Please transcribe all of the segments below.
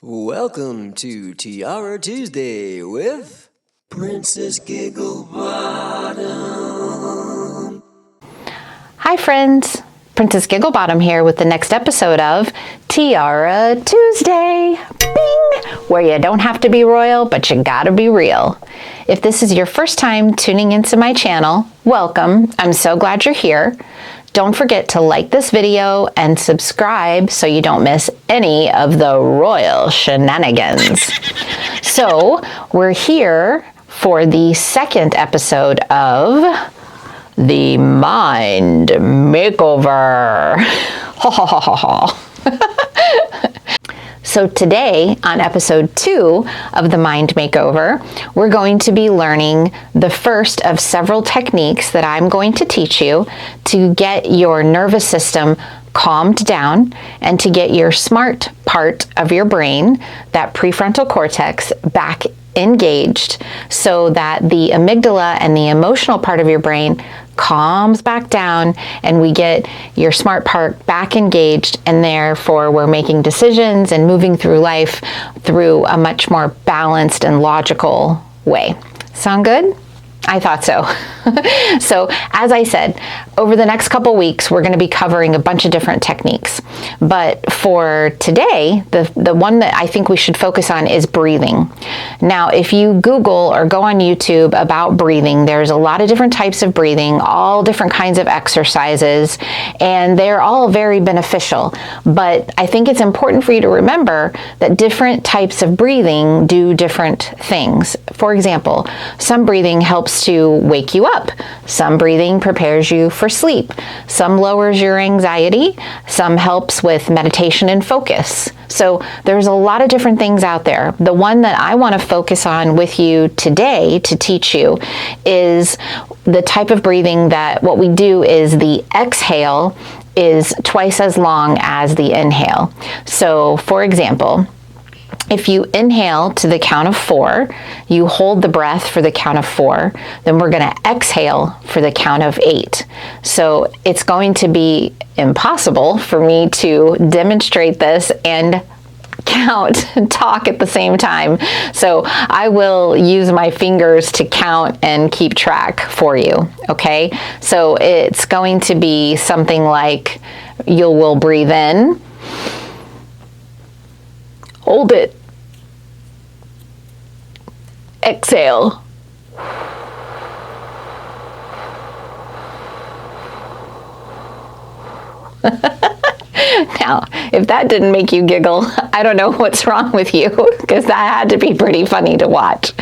Welcome to Tiara Tuesday with Princess Gigglebottom. Hi friends, Princess Gigglebottom here with the next episode of Tiara Tuesday, bing, where you don't have to be royal, but you gotta be real. If this is your first time tuning into my channel, welcome. I'm so glad you're here. Don't forget to like this video and subscribe so you don't miss any of the royal shenanigans. So we're here for the second episode of the Mind Makeover. Ha ha ha ha ha. So today, on episode 2 of the Mind Makeover, we're going to be learning the first of several techniques that I'm going to teach you to get your nervous system calmed down and to get your smart part of your brain, that prefrontal cortex, back engaged so that the amygdala and the emotional part of your brain calms back down and we get your smart part back engaged, and therefore we're making decisions and moving through life through a much more balanced and logical way. Sound good? I thought so. So, as I said, over the next couple weeks, we're going to be covering a bunch of different techniques. But for today, the one that I think we should focus on is breathing. Now, if you Google or go on YouTube about breathing, there's a lot of different types of breathing, all different kinds of exercises, and they're all very beneficial. But I think it's important for you to remember that different types of breathing do different things. For example, some breathing helps to wake you up. Some breathing prepares you for sleep. Some lowers your anxiety. Some helps with meditation and focus. So there's a lot of different things out there. The one that I want to focus on with you today to teach you is the type of breathing that what we do is the exhale is twice as long as the inhale. So for example, if you inhale to the count of 4, you hold the breath for the count of 4, then we're going to exhale for the count of 8. So it's going to be impossible for me to demonstrate this and count and talk at the same time. So I will use my fingers to count and keep track for you. Okay. So it's going to be something like you will breathe in, hold it, exhale. Now, if that didn't make you giggle, I don't know what's wrong with you, because that had to be pretty funny to watch.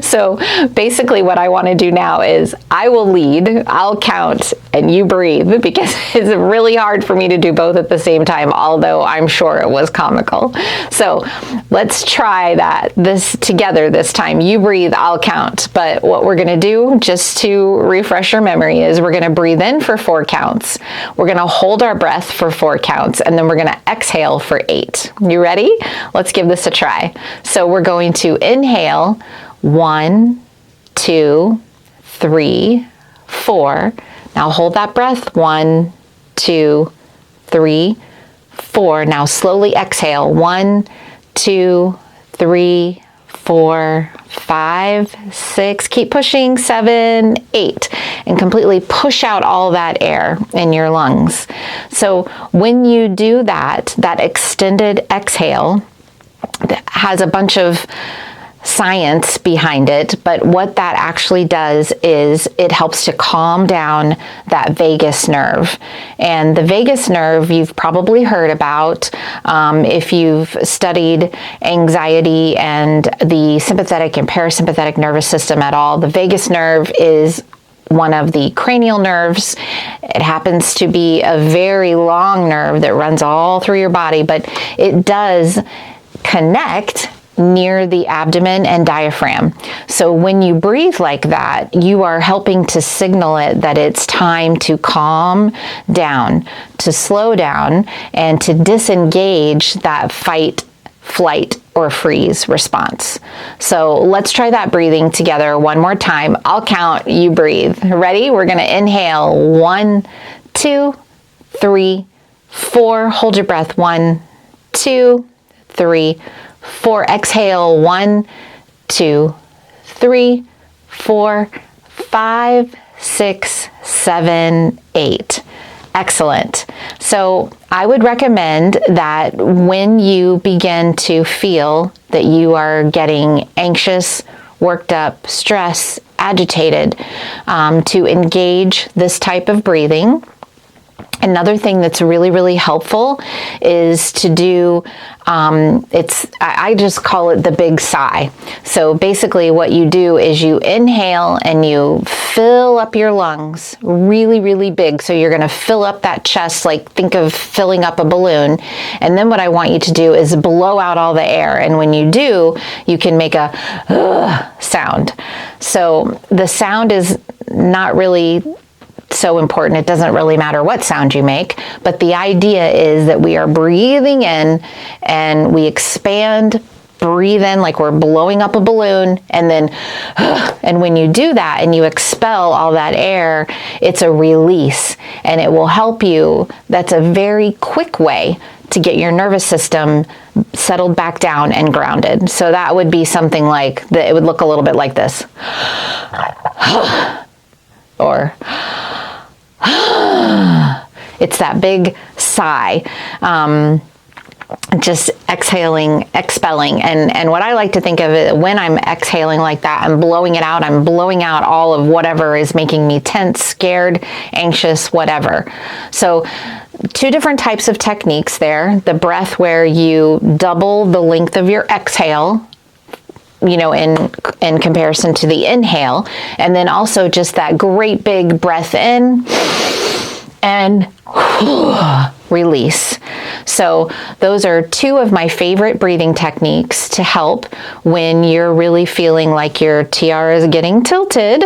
So basically what I want to do now is I will lead, I'll count, and you breathe, because it's really hard for me to do both at the same time, although I'm sure it was comical. So let's try this together this time. You breathe, I'll count. But what we're going to do, just to refresh your memory, is we're going to breathe in for 4 counts. We're going to hold our breath for 4 counts, and then we're going to exhale for 8. You ready? Let's give this a try. So we're going to inhale 1, 2, 3, 4. Now hold that breath. 1, 2, 3, 4. Now slowly exhale. 1, 2, 3, 4, 5, 6. Keep pushing. 7, 8. And completely push out all that air in your lungs. So when you do that extended exhale that has a bunch of science behind it, but what that actually does is it helps to calm down that vagus nerve. And the vagus nerve you've probably heard about if you've studied anxiety and the sympathetic and parasympathetic nervous system at all. The vagus nerve is one of the cranial nerves. It happens to be a very long nerve that runs all through your body, but it does connect near the abdomen and diaphragm. So when you breathe like that, you are helping to signal it that it's time to calm down, to slow down, and to disengage that fight, flight, or freeze response. So let's try that breathing together one more time. I'll count, you breathe. Ready? We're going to inhale 1, 2, 3, 4. Hold your breath. 1, 2, 3, For exhale, 1, 2, 3, 4, 5, 6, 7, 8. Excellent. So I would recommend that when you begin to feel that you are getting anxious, worked up, stressed, agitated, to engage this type of breathing. Another thing that's really, really helpful is to do, I just call it the big sigh. So basically what you do is you inhale and you fill up your lungs really, really big. So you're going to fill up that chest, like think of filling up a balloon. And then what I want you to do is blow out all the air. And when you do, you can make a sound. So the sound is not really so important. It doesn't really matter what sound you make, but the idea is that we are breathing in and we expand, breathe in like we're blowing up a balloon, and then, and when you do that and you expel all that air, it's a release and it will help you. That's a very quick way to get your nervous system settled back down and grounded. So that would be something like that. It would look a little bit like this. Or it's that big sigh, just exhaling, expelling. And what I like to think of it, when I'm exhaling like that, I'm blowing it out. I'm blowing out all of whatever is making me tense, scared, anxious, whatever. So 2 different types of techniques there. The breath where you double the length of your exhale, in comparison to the inhale, and then also just that great big breath in and release. So those are 2 of my favorite breathing techniques to help when you're really feeling like your tiara is getting tilted.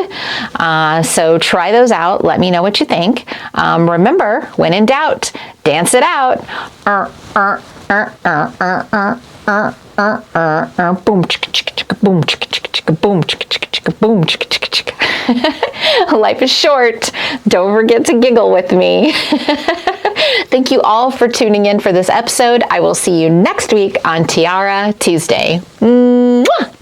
So try those out. Let me know what you think. Remember, when in doubt, dance it out. Boom, chicka, chicka, chicka, boom, chicka, chicka, chicka, boom, chicka, chicka, chicka, boom, chicka, chicka, chicka. Life is short. Don't forget to giggle with me. Thank you all for tuning in for this episode. I will see you next week on Tiara Tuesday. Mwah!